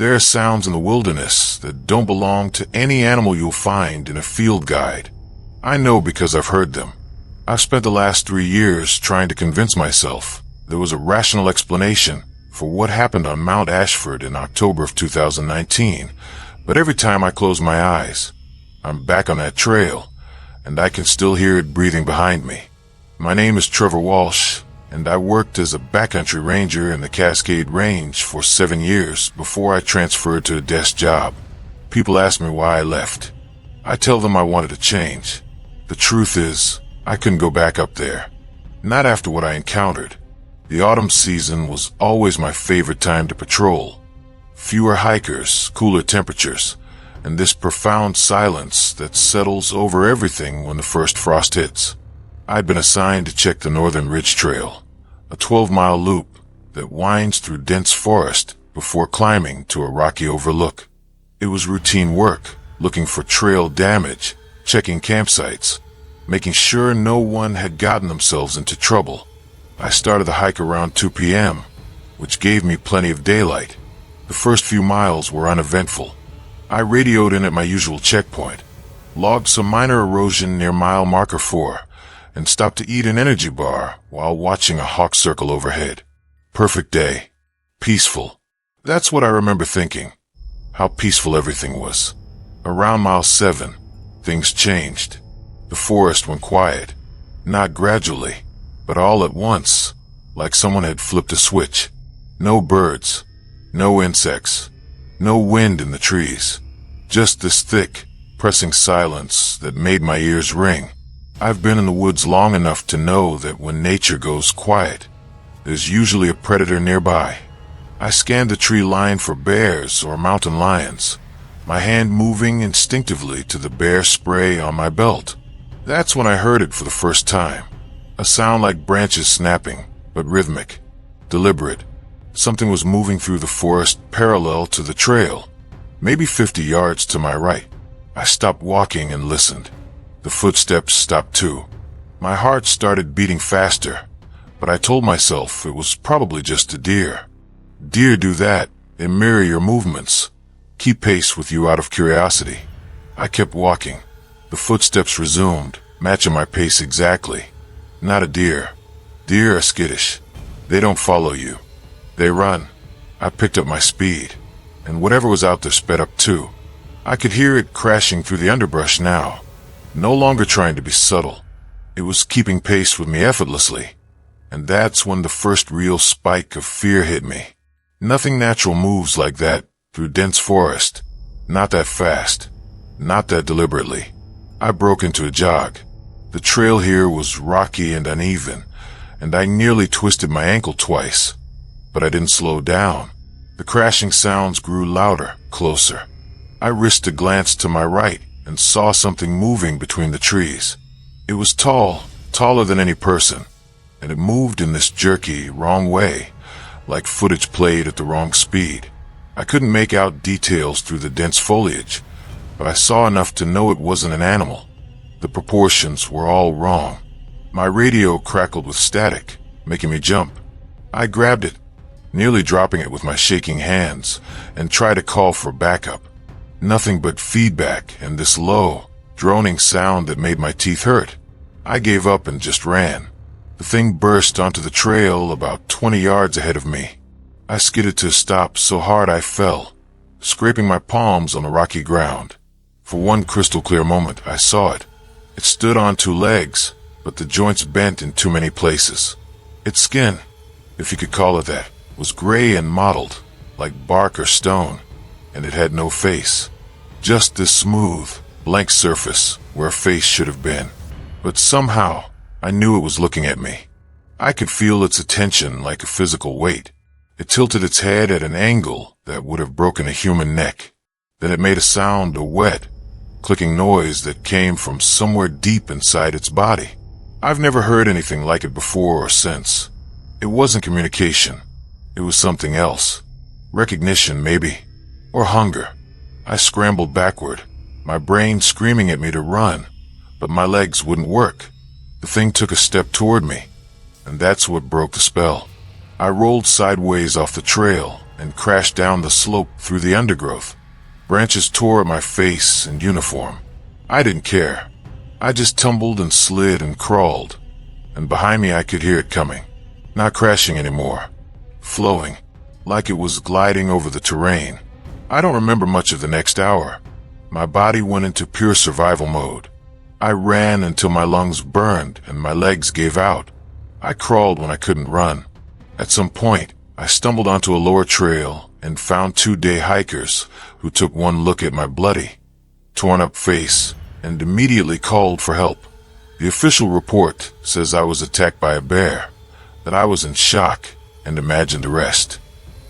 There are sounds in the wilderness that don't belong to any animal you'll find in a field guide. I know because I've heard them. I've spent the last 3 years trying to convince myself there was a rational explanation for what happened on Mount Ashford in October of 2019, but every time I close my eyes, I'm back on that trail, and I can still hear it breathing behind me. My name is Trevor Walsh, and I worked as a backcountry ranger in the Cascade Range for 7 years before I transferred to a desk job. People ask me why I left. I tell them I wanted to change. The truth is, I couldn't go back up there. Not after what I encountered. The autumn season was always my favorite time to patrol. Fewer hikers, cooler temperatures, and this profound silence that settles over everything when the first frost hits. I'd been assigned to check the Northern Ridge Trail, a 12-mile loop that winds through dense forest before climbing to a rocky overlook. It was routine work, looking for trail damage, checking campsites, making sure no one had gotten themselves into trouble. I started the hike around 2 p.m., which gave me plenty of daylight. The first few miles were uneventful. I radioed in at my usual checkpoint, logged some minor erosion near mile marker 4, and stopped to eat an energy bar while watching a hawk circle overhead. Perfect day. Peaceful. That's what I remember thinking. How peaceful everything was. Around mile 7, things changed. The forest went quiet. Not gradually, but all at once, like someone had flipped a switch. No birds, no insects, no wind in the trees. Just this thick, pressing silence that made my ears ring. I've been in the woods long enough to know that when nature goes quiet, there's usually a predator nearby. I scanned the tree line for bears or mountain lions, my hand moving instinctively to the bear spray on my belt. That's when I heard it for the first time. A sound like branches snapping, but rhythmic, deliberate. Something was moving through the forest parallel to the trail, maybe 50 yards to my right. I stopped walking and listened. The footsteps stopped too. My heart started beating faster, but I told myself it was probably just a deer. Deer do that. They mirror your movements, keep pace with you out of curiosity. I kept walking. The footsteps resumed, matching my pace exactly. Not a deer. Deer are skittish. They don't follow you. They run. I picked up my speed, and whatever was out there sped up too. I could hear it crashing through the underbrush now, no longer trying to be subtle. It was keeping pace with me effortlessly, and that's when the first real spike of fear hit me. Nothing natural moves like that through dense forest. Not that fast. Not that deliberately. I broke into a jog. The trail here was rocky and uneven, and I nearly twisted my ankle twice. But I didn't slow down. The crashing sounds grew louder, closer. I risked a glance to my right and saw something moving between the trees. It was tall, taller than any person, and it moved in this jerky, wrong way, like footage played at the wrong speed. I couldn't make out details through the dense foliage, but I saw enough to know it wasn't an animal. The proportions were all wrong. My radio crackled with static, making me jump. I grabbed it, nearly dropping it with my shaking hands, and tried to call for backup. Nothing but feedback and this low, droning sound that made my teeth hurt. I gave up and just ran. The thing burst onto the trail about 20 yards ahead of me. I skidded to a stop so hard I fell, scraping my palms on the rocky ground. For one crystal clear moment, I saw it. It stood on 2 legs, but the joints bent in too many places. Its skin, if you could call it that, was gray and mottled, like bark or stone, and it had no face. Just this smooth, blank surface where a face should have been. But somehow, I knew it was looking at me. I could feel its attention like a physical weight. It tilted its head at an angle that would have broken a human neck. Then it made a sound, a wet, clicking noise that came from somewhere deep inside its body. I've never heard anything like it before or since. It wasn't communication. It was something else. Recognition, maybe. Or hunger. I scrambled backward, my brain screaming at me to run, but my legs wouldn't work. The thing took a step toward me, and that's what broke the spell. I rolled sideways off the trail, and crashed down the slope through the undergrowth. Branches tore at my face and uniform. I didn't care. I just tumbled and slid and crawled, and behind me I could hear it coming. Not crashing anymore. Flowing, like it was gliding over the terrain. I don't remember much of the next hour. My body went into pure survival mode. I ran until my lungs burned and my legs gave out. I crawled when I couldn't run. At some point, I stumbled onto a lower trail and found 2 day hikers who took one look at my bloody, torn up face and immediately called for help. The official report says I was attacked by a bear, that I was in shock, and imagined the rest.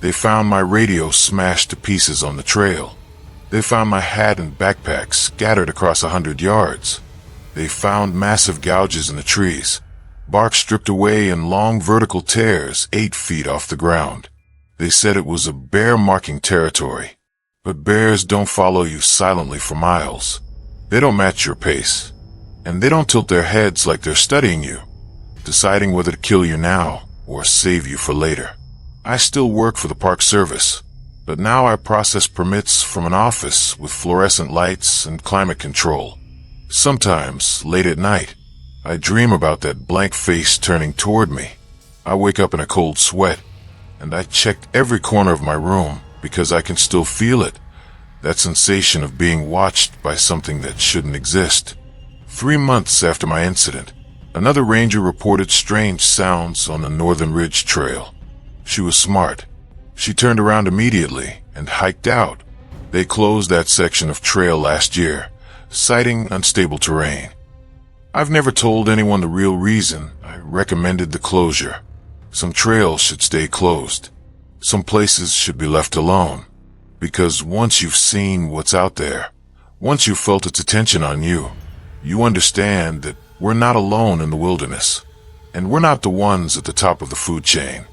They found my radio smashed to pieces on the trail. They found my hat and backpack scattered across 100 yards. They found massive gouges in the trees, bark stripped away in long vertical tears 8 feet off the ground. They said it was a bear-marking territory, but bears don't follow you silently for miles. They don't match your pace, and they don't tilt their heads like they're studying you, deciding whether to kill you now or save you for later. I still work for the Park Service, but now I process permits from an office with fluorescent lights and climate control. Sometimes, late at night, I dream about that blank face turning toward me. I wake up in a cold sweat, and I checked every corner of my room because I can still feel it, that sensation of being watched by something that shouldn't exist. 3 months after my incident, another ranger reported strange sounds on the Northern Ridge Trail. She was smart. She turned around immediately and hiked out. They closed that section of trail last year, citing unstable terrain. I've never told anyone the real reason I recommended the closure. Some trails should stay closed. Some places should be left alone. Because once you've seen what's out there, once you've felt its attention on you, you understand that we're not alone in the wilderness, and we're not the ones at the top of the food chain.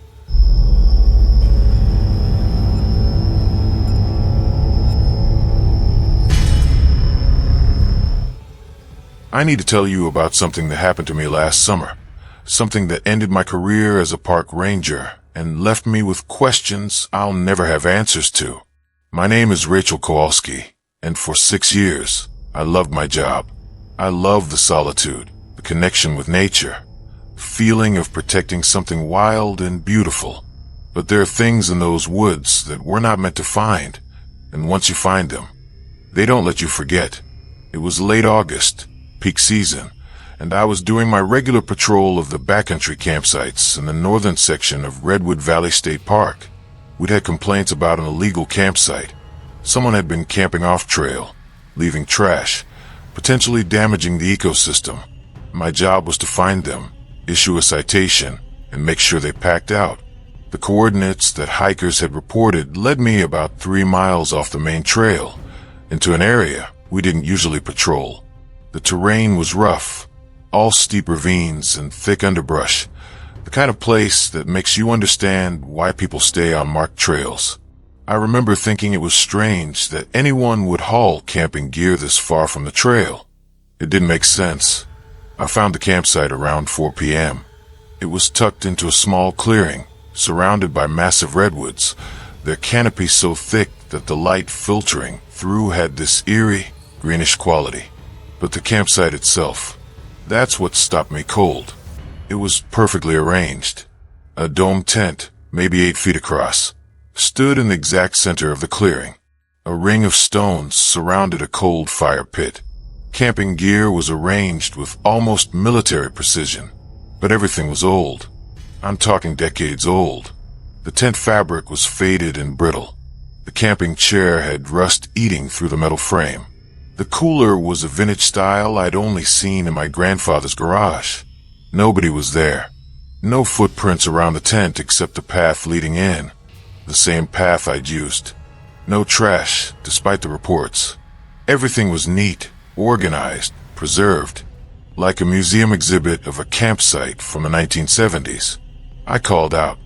I need to tell you about something that happened to me last summer, something that ended my career as a park ranger and left me with questions I'll never have answers to. My name is Rachel Kowalski, and for 6 years, I loved my job. I loved the solitude, the connection with nature, feeling of protecting something wild and beautiful. But there are things in those woods that we're not meant to find, and once you find them, they don't let you forget. It was late August, peak season, and I was doing my regular patrol of the backcountry campsites in the northern section of Redwood Valley State Park. We'd had complaints about an illegal campsite. Someone had been camping off trail, leaving trash, potentially damaging the ecosystem. My job was to find them, issue a citation, and make sure they packed out. The coordinates that hikers had reported led me about 3 miles off the main trail, into an area we didn't usually patrol. The terrain was rough, all steep ravines and thick underbrush, the kind of place that makes you understand why people stay on marked trails. I remember thinking it was strange that anyone would haul camping gear this far from the trail. It didn't make sense. I found the campsite around 4 p.m. It was tucked into a small clearing, surrounded by massive redwoods, their canopy so thick that the light filtering through had this eerie, greenish quality. But the campsite itself, that's what stopped me cold. It was perfectly arranged. A domed tent, maybe 8 feet across, stood in the exact center of the clearing. A ring of stones surrounded a cold fire pit. Camping gear was arranged with almost military precision, but everything was old. I'm talking decades old. The tent fabric was faded and brittle. The camping chair had rust eating through the metal frame. The cooler was a vintage style I'd only seen in my grandfather's garage. Nobody was there. No footprints around the tent except the path leading in. The same path I'd used. No trash, despite the reports. Everything was neat, organized, preserved, like a museum exhibit of a campsite from the 1970s. I called out,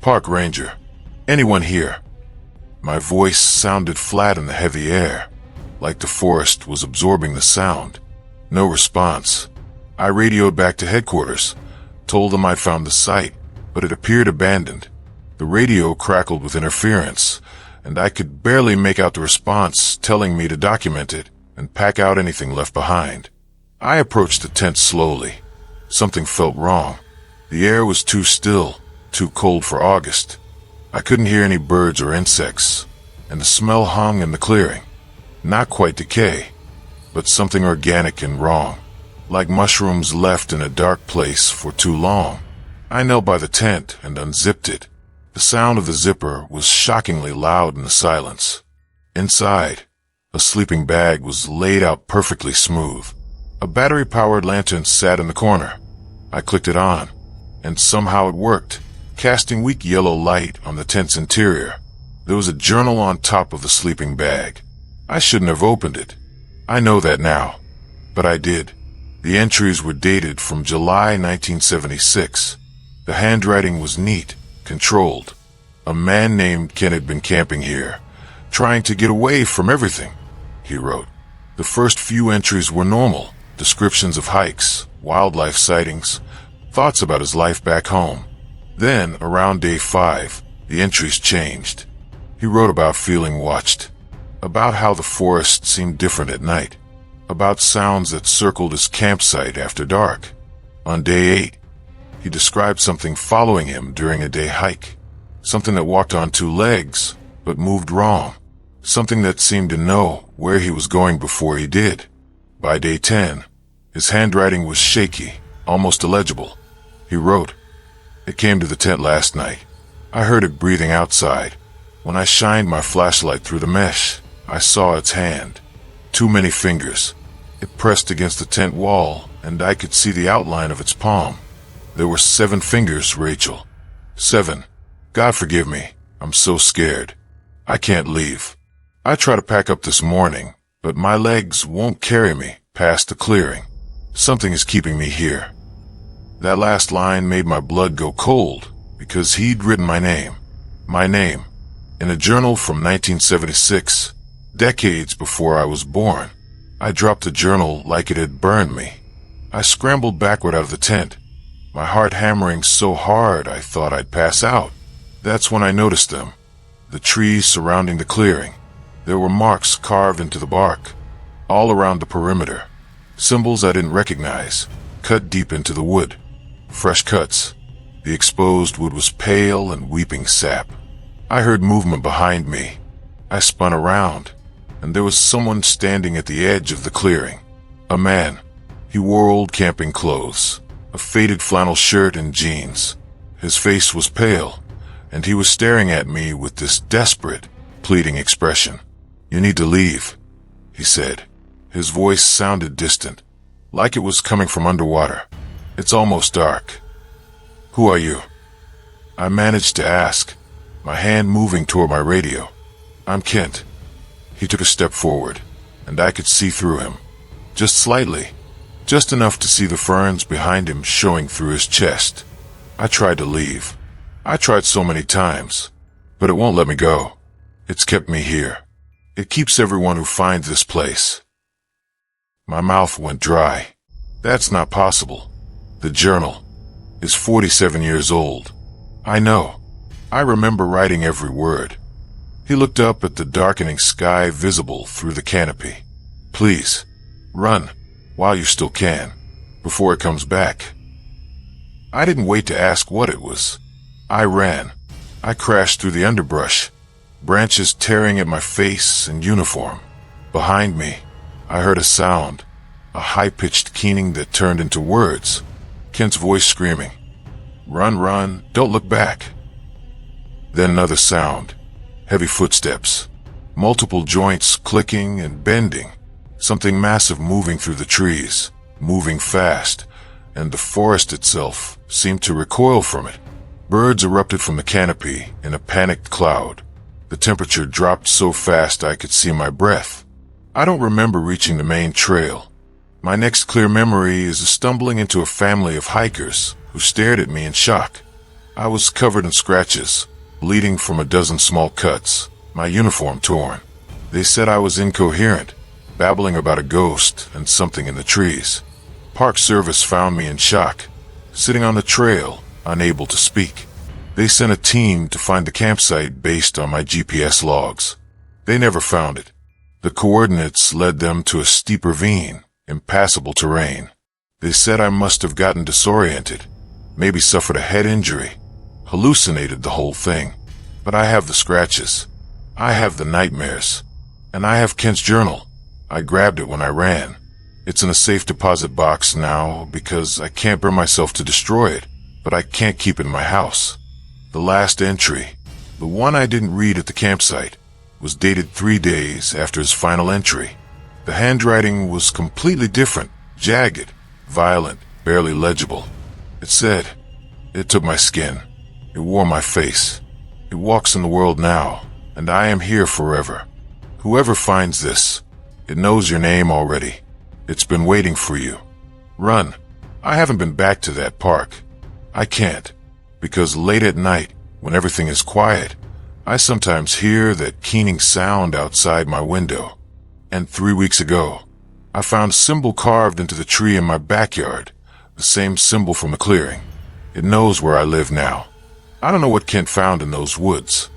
"Park Ranger, anyone here?" My voice sounded flat in the heavy air, like the forest was absorbing the sound. No response. I radioed back to headquarters, told them I'd found the site, but it appeared abandoned. The radio crackled with interference, and I could barely make out the response telling me to document it and pack out anything left behind. I approached the tent slowly. Something felt wrong. The air was too still, too cold for August. I couldn't hear any birds or insects, and the smell hung in the clearing. Not quite decay, but something organic and wrong, like mushrooms left in a dark place for too long. I knelt by the tent and unzipped it. The sound of the zipper was shockingly loud in the silence. Inside, a sleeping bag was laid out perfectly smooth. A battery-powered lantern sat in the corner. I clicked it on, and somehow it worked, casting weak yellow light on the tent's interior. There was a journal on top of the sleeping bag. I shouldn't have opened it. I know that now, but I did. The entries were dated from July 1976. The handwriting was neat, controlled. A man named Ken had been camping here, trying to get away from everything, he wrote. The first few entries were normal, descriptions of hikes, wildlife sightings, thoughts about his life back home. Then, around day 5, the entries changed. He wrote about feeling watched, about how the forest seemed different at night, about sounds that circled his campsite after dark. On day 8, he described something following him during a day hike, something that walked on 2 legs, but moved wrong, something that seemed to know where he was going before he did. By day 10, his handwriting was shaky, almost illegible. He wrote, "It came to the tent last night. I heard it breathing outside. When I shined my flashlight through the mesh, I saw its hand. Too many fingers. It pressed against the tent wall, and I could see the outline of its palm. There were 7 fingers, Rachel. 7. God forgive me. I'm so scared. I can't leave. I try to pack up this morning, but my legs won't carry me past the clearing. Something is keeping me here." That last line made my blood go cold, because he'd written my name, in a journal from 1976, decades before I was born. I dropped the journal like it had burned me. I scrambled backward out of the tent, my heart hammering so hard I thought I'd pass out. That's when I noticed them, the trees surrounding the clearing. There were marks carved into the bark, all around the perimeter, symbols I didn't recognize, cut deep into the wood. Fresh cuts. The exposed wood was pale and weeping sap. I heard movement behind me. I spun around, and there was someone standing at the edge of the clearing. A man. He wore old camping clothes, a faded flannel shirt and jeans. His face was pale, and he was staring at me with this desperate, pleading expression. "You need to leave," he said. His voice sounded distant, like it was coming from underwater. "It's almost dark." "Who are you?" I managed to ask, my hand moving toward my radio. "I'm Kent." He took a step forward, and I could see through him. Just slightly. Just enough to see the ferns behind him showing through his chest. I tried to leave. I tried so many times, but it won't let me go. It's kept me here. It keeps everyone who finds this place. My mouth went dry. That's not possible. The journal is 47 years old. I know. I remember writing every word. He looked up at the darkening sky visible through the canopy. "Please, run, while you still can, before it comes back." I didn't wait to ask what it was. I ran. I crashed through the underbrush, branches tearing at my face and uniform. Behind me, I heard a sound, a high-pitched keening that turned into words. Kent's voice screaming, "Run, run, don't look back." Then another sound, heavy footsteps, multiple joints clicking and bending, something massive moving through the trees, moving fast, and the forest itself seemed to recoil from it. Birds erupted from the canopy in a panicked cloud. The temperature dropped so fast I could see my breath. I don't remember reaching the main trail. My next clear memory is stumbling into a family of hikers who stared at me in shock. I was covered in scratches, bleeding from a dozen small cuts, my uniform torn. They said I was incoherent, babbling about a ghost and something in the trees. Park Service found me in shock, sitting on the trail, unable to speak. They sent a team to find the campsite based on my GPS logs. They never found it. The coordinates led them to a steep ravine, impassable terrain. They said I must have gotten disoriented, maybe suffered a head injury, hallucinated the whole thing. But I have the scratches. I have the nightmares. And I have Kent's journal. I grabbed it when I ran. It's in a safe deposit box now because I can't bring myself to destroy it, but I can't keep it in my house. The last entry, the one I didn't read at the campsite, was dated 3 days after his final entry. The handwriting was completely different, jagged, violent, barely legible. It said, "It took my skin. It wore my face. It walks in the world now, and I am here forever. Whoever finds this, it knows your name already. It's been waiting for you. Run." I haven't been back to that park. I can't, because late at night, when everything is quiet, I sometimes hear that keening sound outside my window. And 3 weeks ago, I found a symbol carved into the tree in my backyard, the same symbol from the clearing. It knows where I live now. I don't know what Kent found in those woods.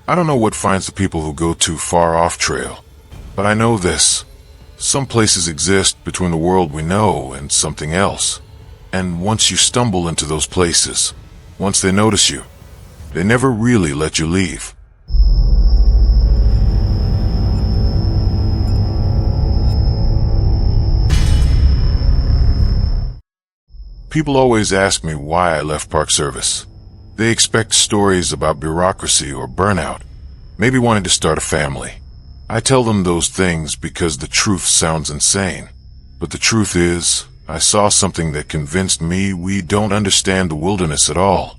I don't know what finds the people who go too far off trail. But I know this. Some places exist between the world we know and something else. And once you stumble into those places, once they notice you, they never really let you leave. People always ask me why I left Park Service. They expect stories about bureaucracy or burnout, maybe wanting to start a family. I tell them those things because the truth sounds insane. But the truth is, I saw something that convinced me we don't understand the wilderness at all,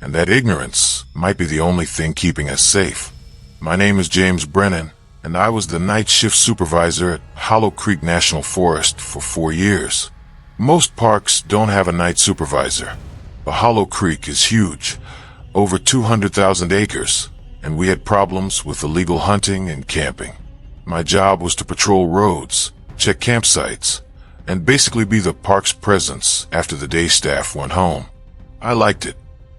and that ignorance might be the only thing keeping us safe. My name is James Brennan, and I was the night shift supervisor at Hollow Creek National Forest for 4 years. Most parks don't have a night supervisor, but Hollow Creek is huge, over 200,000 acres, and we had problems with illegal hunting and camping. My job was to patrol roads, check campsites, and basically be the park's presence after the day staff went home. I liked it.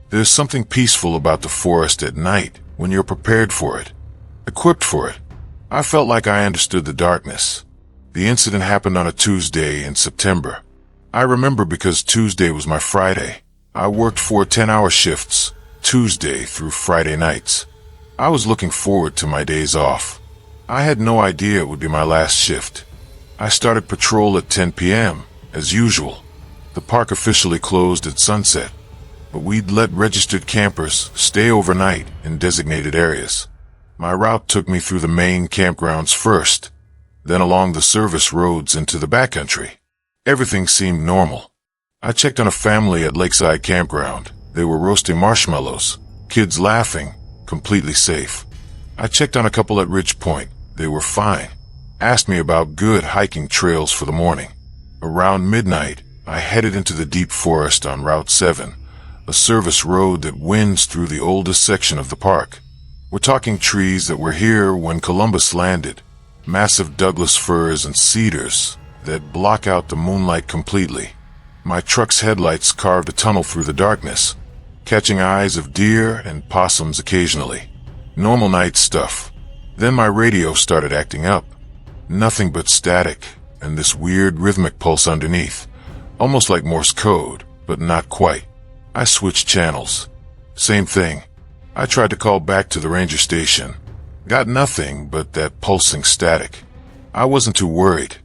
There's something peaceful about the forest at night when you're prepared for it, equipped for it. I felt like I understood the darkness. The incident happened on a Tuesday in September. I remember because Tuesday was my Friday. I worked 4 10-hour shifts, Tuesday through Friday nights. I was looking forward to my days off. I had no idea it would be my last shift. I started patrol at 10 p.m., as usual. The park officially closed at sunset, but we'd let registered campers stay overnight in designated areas. My route took me through the main campgrounds first, then along the service roads into the backcountry. Everything seemed normal. I checked on a family at Lakeside Campground. They were roasting marshmallows, kids laughing, completely safe. I checked on a couple at Ridge Point. They were fine. Asked me about good hiking trails for the morning. Around midnight, I headed into the deep forest on Route 7, a service road that winds through the oldest section of the park. We're talking trees that were here when Columbus landed, massive Douglas firs and cedars that block out the moonlight completely. My truck's headlights carved a tunnel through the darkness, catching eyes of deer and possums occasionally. Normal night stuff. Then my radio started acting up. Nothing but static and this weird rhythmic pulse underneath, almost like Morse code, but not quite. I switched channels. Same thing. I tried to call back to the ranger station. Got nothing but that pulsing static. I wasn't too worried.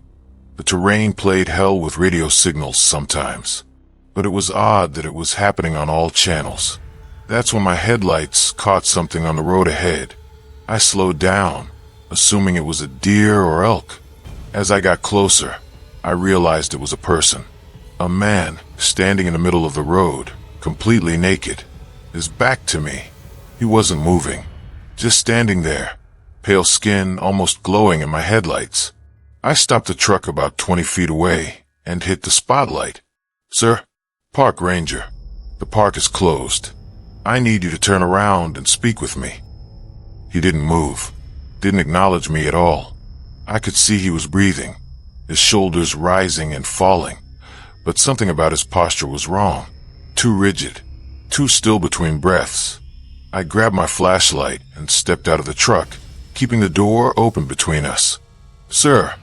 The terrain played hell with radio signals sometimes, but it was odd that it was happening on all channels. That's when my headlights caught something on the road ahead. I slowed down, assuming it was a deer or elk. As I got closer, I realized it was a person. A man standing in the middle of the road, completely naked, his back to me. He wasn't moving, just standing there, pale skin almost glowing in my headlights. I stopped the truck about 20 feet away and hit the spotlight. "Sir, park ranger. The park is closed. I need you to turn around and speak with me." He didn't move, didn't acknowledge me at all. I could see he was breathing, his shoulders rising and falling, but something about his posture was wrong. Too rigid, too still between breaths. I grabbed my flashlight and stepped out of the truck, keeping the door open between us. "Sir,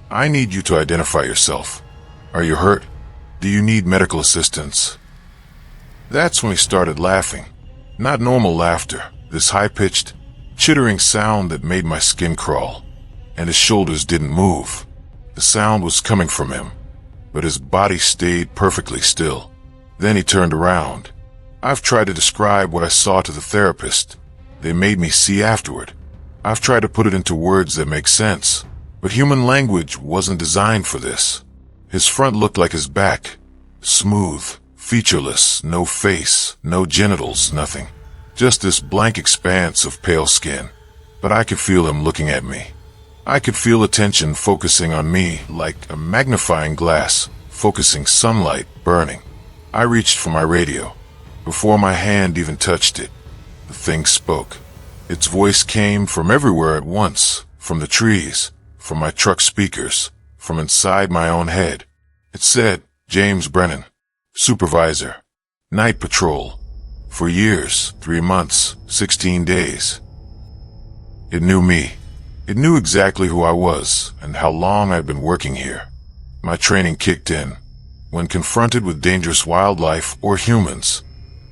I need you to identify yourself. Are you hurt? Do you need medical assistance?" That's when he started laughing. Not normal laughter, this high-pitched, chittering sound that made my skin crawl. And his shoulders didn't move. The sound was coming from him, but his body stayed perfectly still. Then he turned around. I've tried to describe what I saw to the therapist. They made me see afterward. I've tried to put it into words that make sense, but human language wasn't designed for this. His front looked like his back. Smooth, featureless, no face, no genitals, nothing. Just this blank expanse of pale skin. But I could feel him looking at me. I could feel attention focusing on me like a magnifying glass, focusing sunlight, burning. I reached for my radio. Before my hand even touched it, the thing spoke. Its voice came from everywhere at once, from the trees, from my truck speakers, from inside my own head. It said, "James Brennan, Supervisor, Night Patrol, for years, 3 months, 16 days. It knew me. It knew exactly who I was and how long I'd been working here. My training kicked in. When confronted with dangerous wildlife or humans,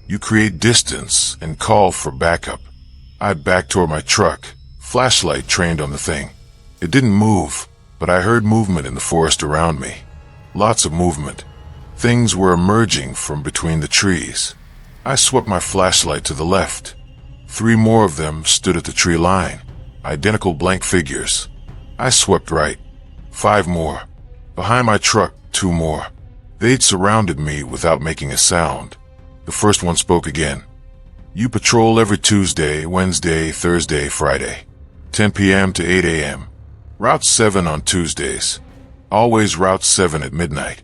you create distance and call for backup. I backed toward my truck, flashlight trained on the thing. It didn't move, but I heard movement in the forest around me. Lots of movement. Things were emerging from between the trees. I swept my flashlight to the left. 3 more of them stood at the tree line, identical blank figures. I swept right. 5 more. Behind my truck, 2 more. They'd surrounded me without making a sound. The first one spoke again. "You patrol every Tuesday, Wednesday, Thursday, Friday, 10 p.m. to 8 a.m. Route 7 on Tuesdays. Always Route 7 at midnight."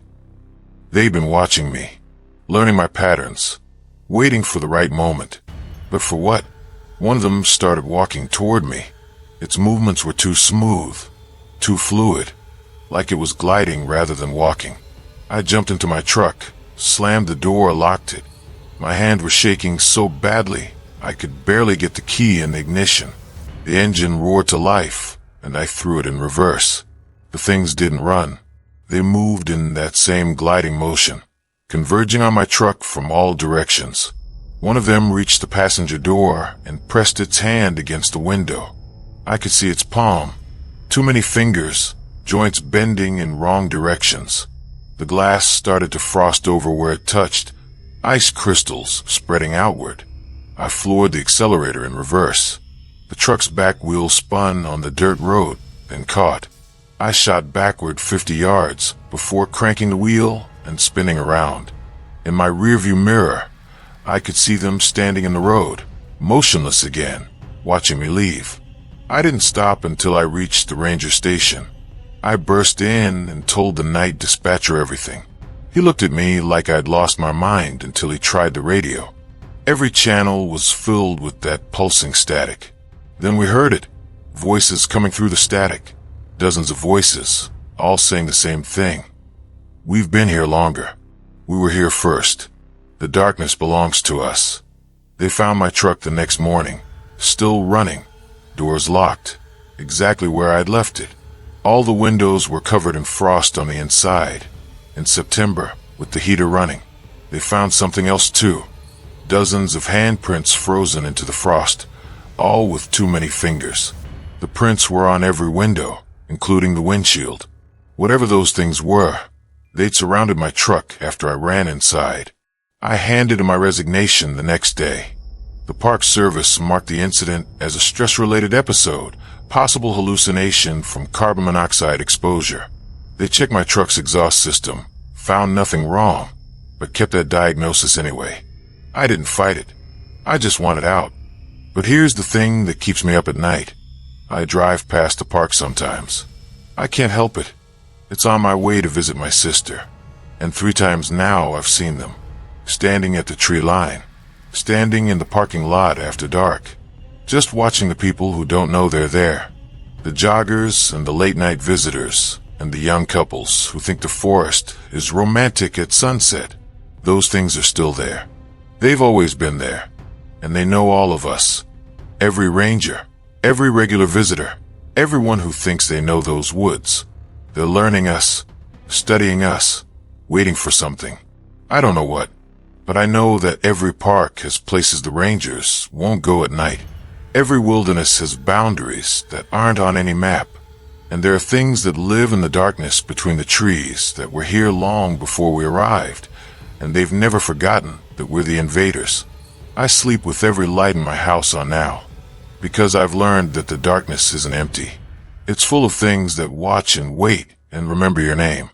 They'd been watching me, learning my patterns, waiting for the right moment. But for what? One of them started walking toward me. Its movements were too smooth, too fluid, like it was gliding rather than walking. I jumped into my truck, slammed the door, locked it. My hand was shaking so badly, I could barely get the key in the ignition. The engine roared to life, and I threw it in reverse. The things didn't run. They moved in that same gliding motion, converging on my truck from all directions. One of them reached the passenger door and pressed its hand against the window. I could see its palm. Too many fingers, joints bending in wrong directions. The glass started to frost over where it touched, ice crystals spreading outward. I floored the accelerator in reverse. The truck's back wheel spun on the dirt road, then caught. I shot backward 50 yards before cranking the wheel and spinning around. In my rearview mirror, I could see them standing in the road, motionless again, watching me leave. I didn't stop until I reached the ranger station. I burst in and told the night dispatcher everything. He looked at me like I'd lost my mind until he tried the radio. Every channel was filled with that pulsing static. Then we heard it, voices coming through the static. Dozens of voices, all saying the same thing. "We've been here longer. We were here first. The darkness belongs to us." They found my truck the next morning, still running, doors locked, exactly where I'd left it. All the windows were covered in frost on the inside. In September, with the heater running, they found something else too. Dozens of handprints frozen into the frost, all with too many fingers. The prints were on every window, including the windshield. Whatever those things were, they'd surrounded my truck after I ran inside. I handed in my resignation the next day. The Park Service marked the incident as a stress-related episode, possible hallucination from carbon monoxide exposure. They checked my truck's exhaust system, found nothing wrong, but kept that diagnosis anyway. I didn't fight it. I just wanted out. But here's the thing that keeps me up at night. I drive past the park sometimes. I can't help it. It's on my way to visit my sister. And 3 times now I've seen them. Standing at the tree line. Standing in the parking lot after dark. Just watching the people who don't know they're there. The joggers and the late-night visitors. And the young couples who think the forest is romantic at sunset. Those things are still there. They've always been there, and they know all of us. Every ranger, every regular visitor, everyone who thinks they know those woods. They're learning us, studying us, waiting for something. I don't know what, but I know that every park has places the rangers won't go at night. Every wilderness has boundaries that aren't on any map, and there are things that live in the darkness between the trees that were here long before we arrived, and they've never forgotten that we're the invaders. I sleep with every light in my house on now, because I've learned that the darkness isn't empty. It's full of things that watch and wait and remember your name.